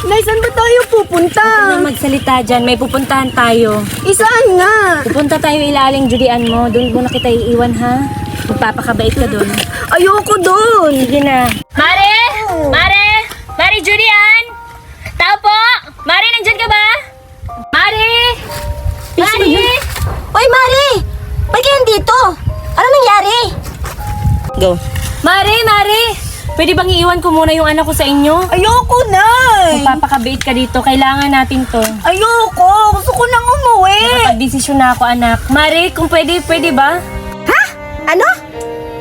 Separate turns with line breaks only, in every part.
Nay, saan ba tayo pupunta?
Huwag na magsalita dyan. May pupuntahan tayo.
Isaan nga?
Pupunta tayo ilaling Judian mo. Doon mo na kita iiwan, ha? Magpapakabait ka doon.
Ayoko doon.
Sige na. Mare! Mare! Mare Judian! Tao po! Mare, nandyan ka ba? Mare! Mare!
Oy, Mari! Ba't kayo dito? Ano nangyari?
Go. Mare! Mare! Pwede bang iiwan ko muna yung anak ko sa inyo?
Ayoko, Nay.
Magpapakabait ka dito. Kailangan natin to.
Ayoko. Gusto ko nang umuwi.
Nakapag-desisyon na ako, anak. Mare, kung pwede ba?
Ha? Ano?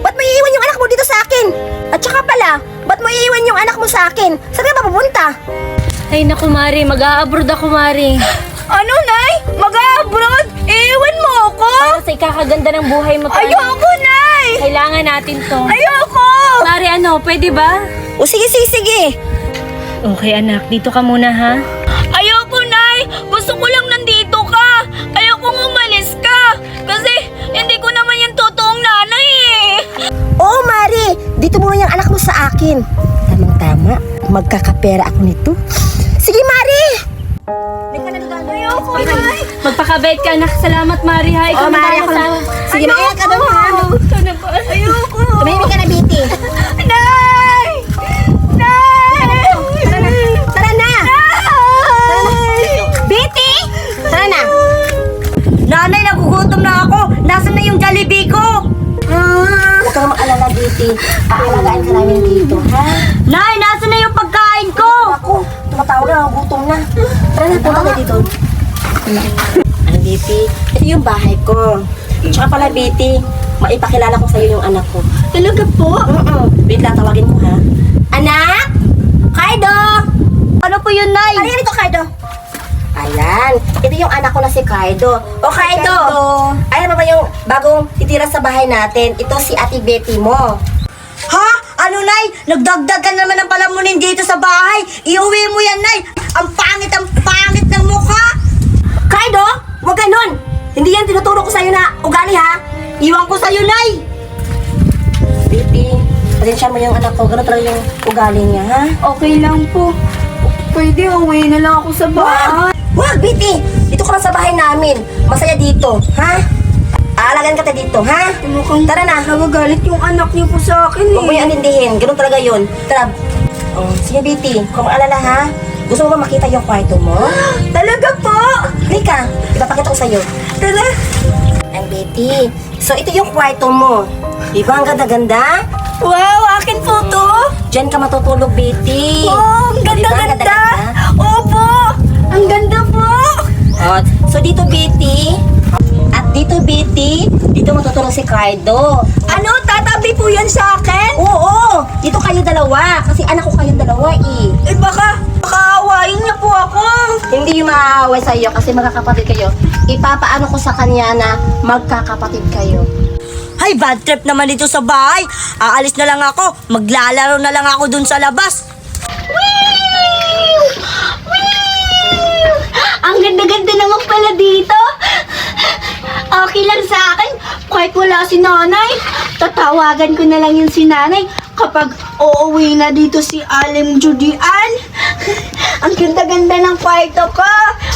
Ba't mo iiwan yung anak mo dito sa akin? At saka pala, ba't mo iiwan yung anak mo sa akin? Saan ka ba pupunta?
Ay, naku, Mare. Mag-a-abroad ako, Mare.
Ano, Nay? Mag-abroad? Iwan mo ako?
Para sa ikakaganda ng buhay mo.
Ayoko, Nay.
Kailangan natin to.
Ayoko.
Mare, ano, pwede ba?
O sige.
Okay, anak. Dito ka muna, ha?
Ayoko, Nay. Gusto ko lang nandito ka. Ayokong umalis ka. Kasi hindi ko naman yung totoong nanay eh.
Oo, Mari. Dito muna yung anak mo sa akin. Tamang-tama. Magkakapera ako nito. Sige, Mari!
Ayoko, Nay.
Magpakabait ka, anak. Salamat, Mare, ha? Ikaw
Oo,
na
Mare,
tayo
ako na.
sa...
Sige, maingat ka doon, ha?
Ayoko.
Tumahimik ka na, Biti.
Nay! Nay!
Tara na! Biti! Tara na! Nanay, nagugutom na ako. Nasaan na yung Jollibee ko? Huwag kang mag-alala, Biti. Aalagaan ka namin dito, ha? Nay, nasaan na yung pagkain ko? Ako, tumatawag na, nagugutom na. Tara na, punta na dito. Ano, Biti? Ito yung bahay ko. Tsaka pala, Biti, maipakilala ko sa'yo yung anak ko.
Talaga po?
Wait lang, tawagin ko, ha? Anak! Kaido! Ano po yun, Nay? Ano yan ito, Kaido? Ayan, ito yung anak ko na si Kaido. O, Kaido! Ayan ba yung bagong titira sa bahay natin? Ito si Ate Betty mo. Ha? Ano, Nay? Nagdagdag ka naman ng palamunin dito sa bahay. Iuwi mo yan, Nay. Ang pangit ng mukha. Kaido, wag ganun. Hindi yan tinuturo ko sa'yo na ugali, ha? Iwan ko sa'yo, Nay. Betty, pasensya mo yung anak ko. Ganun talaga yung ugali niya, ha?
Okay lang po. Pwede uwi na lang ako sa bahay.
Wag, Betty! Dito ka lang sa bahay namin. Masaya dito, ha? Aalagan ka dito, ha?
Mukhang
Tara na.
nagagalit yung anak niyo po sa akin
Huwag mo yung anindihin. Ganun talaga yun. Tara. Oh, sige, Betty. Kung alala, ha? Gusto mo ba makita yung kwarto mo?
Talaga po?
Halika. Ipapakita ko sa'yo.
Tara.
Ay, Betty. So, ito yung kwarto mo. Di ba ang ganda-ganda?
Wow, akin po to.
Diyan ka matutulog, Betty.
Wow, ang
Di ba
ganda-ganda. Opo, ang ganda po.
Oh, so dito, Betty. At dito, Betty, dito matutulog si Kaido.
Ano, tatabi po yan sa akin?
Oo, dito kayo dalawa. Kasi anak ko kayong dalawa, eh.
Eh baka aawain niya po ako.
Hindi yung maaaway sa iyo kasi magkakapatid kayo. Ipapaano ko sa kanya na magkakapatid kayo.
Ay, bad trip naman dito sa bahay. Aalis na lang ako. Maglalaro na lang ako dun sa labas.
Ang ganda-ganda naman pala dito. Okay lang sa akin. Kahit wala si nanay. Tatawagan ko na lang yung si nanay kapag uuwi na dito si Aling Judian. Ang ganda-ganda ng kwarto ko.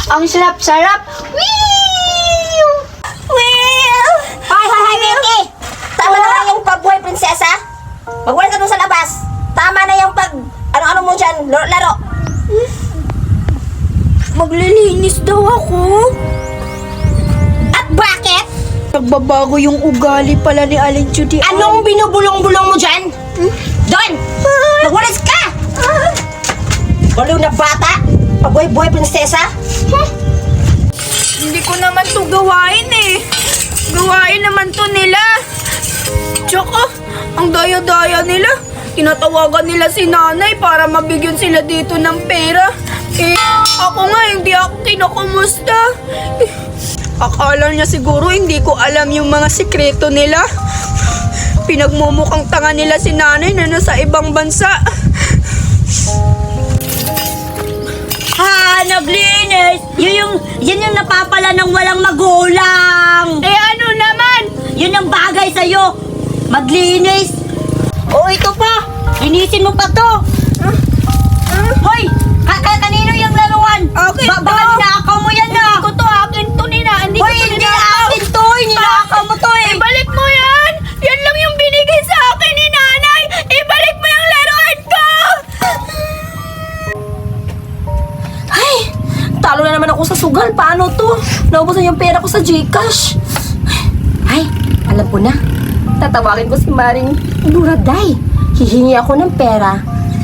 Ang sarap-sarap. Wee!
Hi, Betty! Tama na nga yung pagbuhay, prinsesa. Magwala ka dun sa labas. Tama na yung pag... Ano-ano mo dyan, laro.
Maglilinis daw ako.
At bakit?
Nagbabago yung ugali pala ni Aling Judian.
Anong binubulong-bulong mo dyan? Doon! Magwalis ka! Baliw na bata! Pagbuhay-buhay, prinsesa!
Hindi ko naman to gawain eh. Gawain naman to nila. Tsaka, ang daya-daya nila. Tinatawagan nila si nanay para mabigyan sila dito ng pera. Eh, ako nga hindi ako kinukumusta. Akala niya siguro hindi ko alam yung mga sikreto nila. Pinagmumukhang tanga nila si nanay na nasa ibang bansa.
Ha, naglinis. Yan yung napapala ng walang magulang.
Eh ano naman?
Yun ang bagay sa'yo. Maglinis. O, ito pa. Linisin mo pa to. Hoy, kanina
ako sa sugal. Paano to? Naubusan yung pera ko sa GCash. Ay, alam ko na. Tatawagin ko si Maring Duraday. Hihingi ako ng pera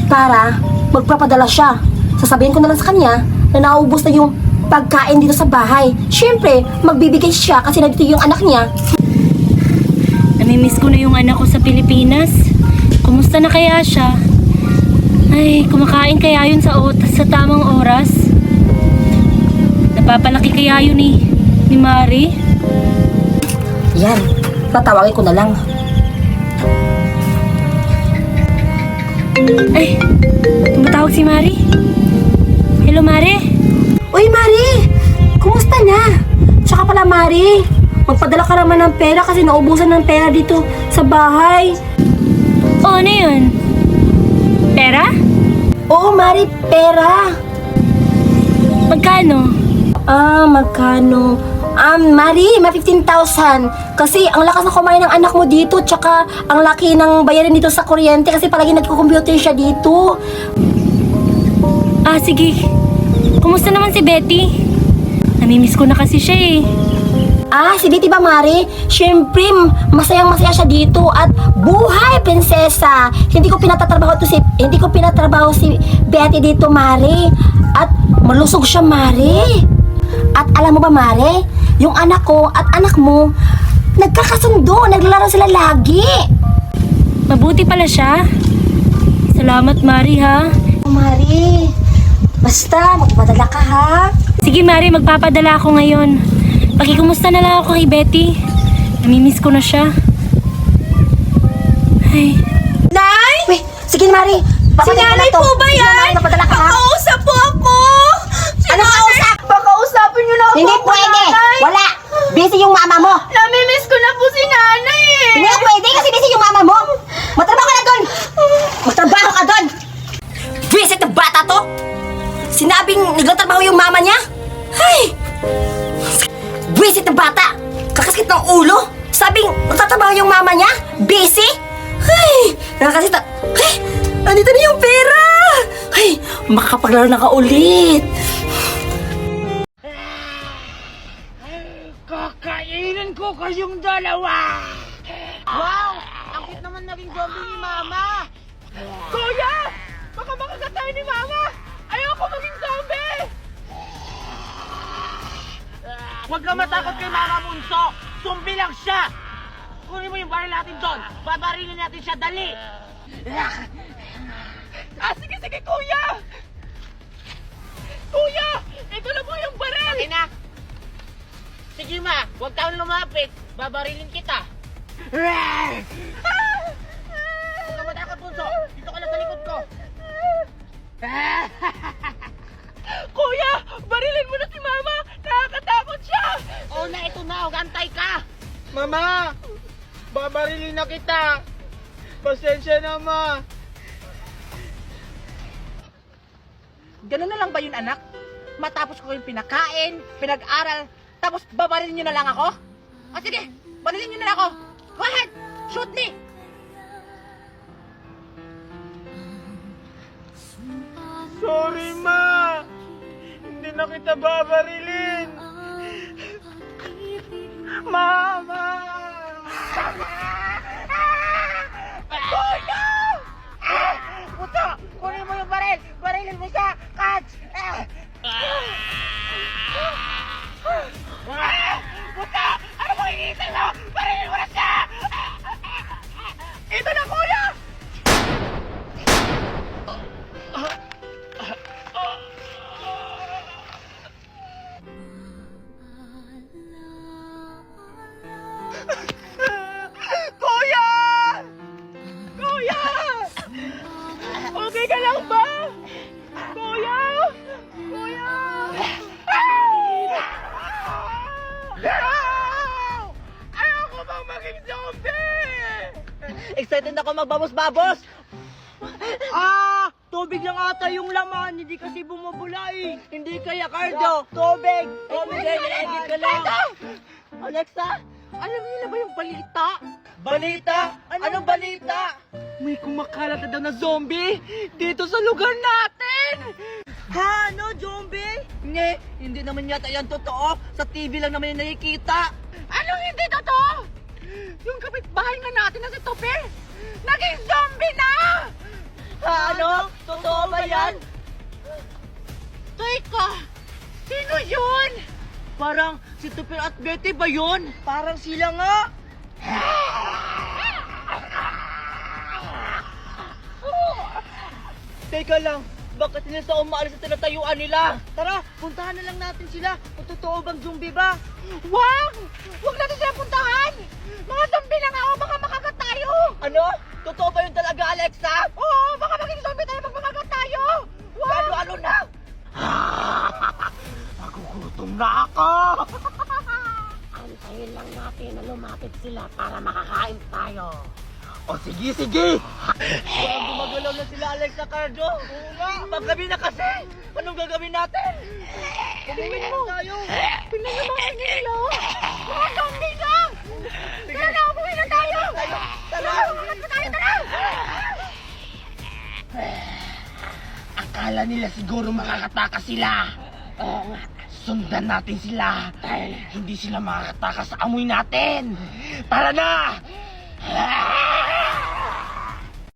para magpapadala siya. Sasabihin ko na lang sa kanya na naubos na yung pagkain dito sa bahay. Siyempre, magbibigay siya kasi nandito yung anak niya.
Namimiss ko na yung anak ko sa Pilipinas. Kumusta na kaya siya? Ay, kumakain kaya yun sa tamang oras? Napapalaki kaya yun ni Mari?
Yan, tatawagin ko na lang.
Ay, tumatawag si Mari. Hello, Mari.
Uy, Mari! Kumusta na? Tsaka pala, Mari, magpadala ka naman ng pera kasi naubusan ng pera dito sa bahay.
Oo, ano yun? Pera?
Oo, Mari, pera.
Magkano?
Magkano? Mari, 15,000. Kasi ang lakas na kumain ng anak mo dito, tsaka ang laki ng bayarin dito sa kuryente kasi palagi nagko-computer siya dito.
Ah, sige. Kumusta naman si Betty? Namimiss ko na kasi siya eh.
Si Betty ba, Mari? Siyempre, masayang-masaya siya dito at buhay, prinsesa. Hindi ko pinatrabaho si Betty dito, Mari. At malusog siya, Mari. At alam mo ba, Mari? Yung anak ko at anak mo, nagkakasundo, naglalaro sila lagi.
Mabuti pala siya. Salamat, Mari, ha?
Mari, basta magpadala ka, ha?
Sige, Mari, magpapadala ako ngayon. Pakikumusta na lang ako kay Betty. Namimiss ko na siya. Ay,
Nay?
Uy, sige, Mari.
Si nanay po ba yan?
Magpadala ka, ha?
Makausap po ako! Si
Ano
nanay-
kausap?
Pakausapin niyo na ako.
Hindi pwede.
nanay.
Wala. Busy yung mama mo.
Namimiss ko na po si nanay eh.
Hindi pwede kasi busy yung mama mo. Magtrabaho ka na doon. Magtrabaho ka doon. Visit na bata to. Sinabing nagtatrabaho yung mama niya. Ay! Visit na bata. Kakaskit ng ulo. Sabing magtatrabaho yung mama niya. Busy. Ay! Nakakasita. Ay! Andito na yung pera. Ay! Makakapaglaro na ka ulit.
Kakainin ko kayong dalawa! Wow! Ang cute naman naging zombie ni Mama! Kuya! Baka makagat tayo ni Mama! Ayoko maging zombie! Huwag ka matakot kay Mama Bunso! Zombie lang siya! Kunin mo yung baril natin doon! Babarilin natin siya, dali! Sige, Kuya! Kuya! Ito na po yung baril! Okay na! Sige ma, huwag kang lumapit. Babarilin kita. Huwag ka matakot, Bunso. Dito ka lang sa likod ko. Kuya, barilin mo na si Mama. Nakakatakot siya. Oo na, ito na. Huwag antay ka. Mama, babarilin na kita. Pasensya na, Ma. Ganun na lang ba yun, anak? Matapos ko yung pinakain, pinag-aral, tapos babarilin nyo na lang ako? O sige, barilin nyo na lang ako. Go ahead, shoot me! Sorry, Ma! Hindi na kita babarilin! Mama! Kuya! Puto! Kunin mo yung baril! Barilin mo siya! Catch! Puta! Ano mo iniisip mo? Barilin mo na siya! Ito na, kuya! Kuya! Kuya! Okay ka lang ba? Kuya! Kuya! Ayoko bang maging zombie! Excited ako magbabos-babos! Tubig lang ata yung laman, hindi kasi bumubula eh. Hindi kaya, Cardo. Tubig! Tubig ay edit ka lang. Alexa, alam niyo na ba yung balita? Balita? Anong balita? May kumakalat na daw na zombie dito sa lugar natin! Ha? Ano? Zombie? Hindi. Hindi naman yata yan totoo. Sa TV lang naman yung nakikita. Anong hindi totoo? Yung kapitbahay nga natin na si Tope, naging zombie na! Ano? Totoo ba yan? Teka, sino yun? Parang si Tope at Betty ba yun? Parang sila nga. Teka lang, bakit nila sa umaalis sa tinatayuan nila? Tara, puntahan na lang natin sila. Kung totoo bang zombie ba? Wag! Wag natin sila puntahan! Mga zombie lang ako, baka makagat tayo! Ano? Totoo ba yun talaga, Alexa? Oo, baka maging zombie tayo pag makagat tayo! Wag! Ano na? Nagugutom na ako! Antayin lang natin na lumapit sila para makakain tayo. O sige, sige! Parang gumagalaw na sila, Alexa, Cardo. Oo nga. Paggabi na kasi. Anong gagawin natin? Umuwi mo. Tayo. Tingnan yung mga nila. Mga zombie na! Tara na, umuwi na tayo! Tara! Umangat na tayo, tara! Akala nila siguro makakatakas sila. Oo nga. Sundan natin sila. Dahil hindi sila makakatakas sa amoy natin. Tara na!